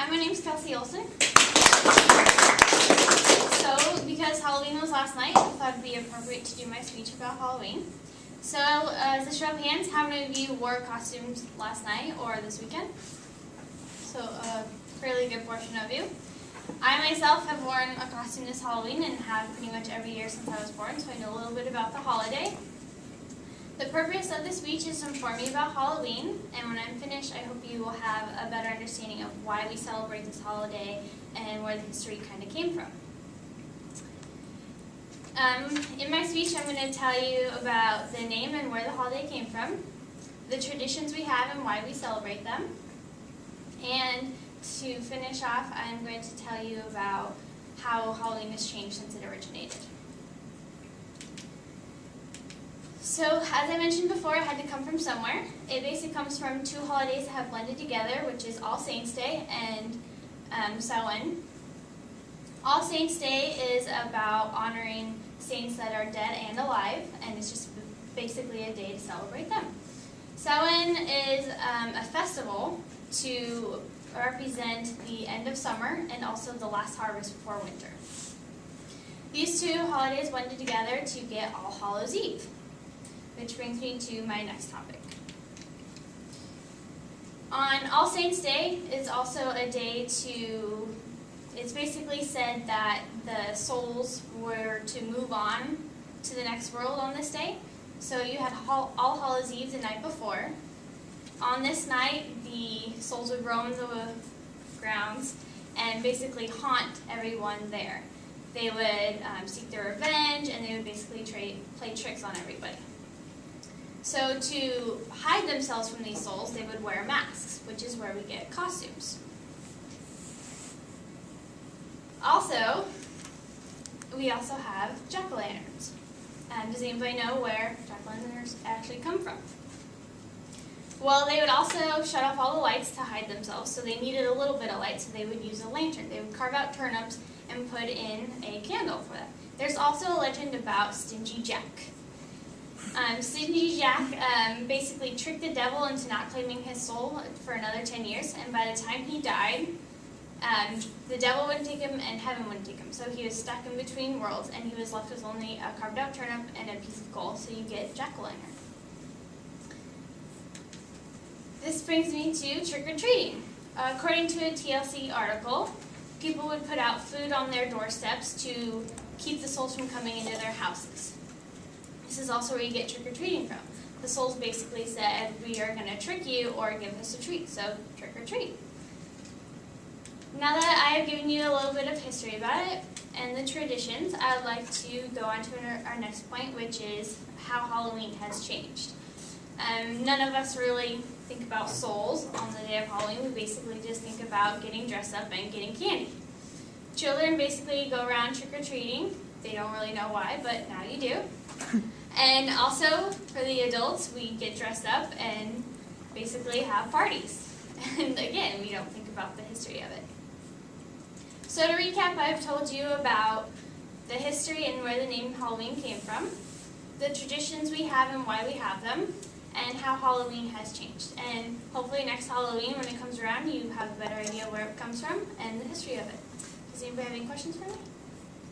Hi, my name's Kelsey. So, because Halloween was last night, I thought it'd be appropriate to do my speech about Halloween. So, as a show of hands, how many of you wore costumes last night or this weekend? So, a fairly good portion of you. I myself have worn a costume this Halloween and have pretty much every year since I was born, so I know a little bit about the holiday. The purpose of this speech is to inform you about Halloween, and when I'm finished, I hope you will have a better understanding of why we celebrate this holiday and where the history kind of came from. In my speech, I'm going to tell you about the name and where the holiday came from, the traditions we have and why we celebrate them, and to finish off, I'm going to tell you about how Halloween has changed since it originated. So, as I mentioned before, it had to come from somewhere. It basically comes from two holidays that have blended together, which is All Saints' Day and Samhain. All Saints' Day is about honoring saints that are dead and alive, and it's just basically a day to celebrate them. Samhain is a festival to represent the end of summer and also the last harvest before winter. These two holidays blended together to get All Hallows' Eve, which brings me to my next topic. On All Saints' Day is also a day to, it's basically said that the souls were to move on to the next world on this day. So you had All Hallows' Eve the night before. On this night, the souls would roam the grounds and basically haunt everyone there. They would seek their revenge, and they would basically play tricks on everybody. So to hide themselves from these souls, they would wear masks, which is where we get costumes. Also, we also have jack-o'-lanterns. Does anybody know where jack-o'-lanterns actually come from? Well, they would also shut off all the lights to hide themselves, so they needed a little bit of light, so they would use a lantern. They would carve out turnips and put in a candle for that. There's also a legend about Stingy Jack. Stingy Jack basically tricked the devil into not claiming his soul for another 10 years, and by the time he died, the devil wouldn't take him and heaven wouldn't take him. So he was stuck in between worlds, and he was left with only a carved out turnip and a piece of coal, so you get jack-o'-lantern. This brings me to trick-or-treating. According to a TLC article, people would put out food on their doorsteps to keep the souls from coming into their houses. This is also where you get trick-or-treating from. The souls basically said, we are going to trick you or give us a treat, so trick-or-treat. Now that I have given you a little bit of history about it and the traditions, I would like to go on to our next point, which is how Halloween has changed. None of us really think about souls on the day of Halloween. We basically just think about getting dressed up and getting candy. Children basically go around trick-or-treating. They don't really know why, but now you do. And also, for the adults, we get dressed up and basically have parties. And again, we don't think about the history of it. So to recap, I've told you about the history and where the name Halloween came from, the traditions we have and why we have them, and how Halloween has changed. And hopefully next Halloween, when it comes around, you have a better idea where it comes from and the history of it. Does anybody have any questions for me?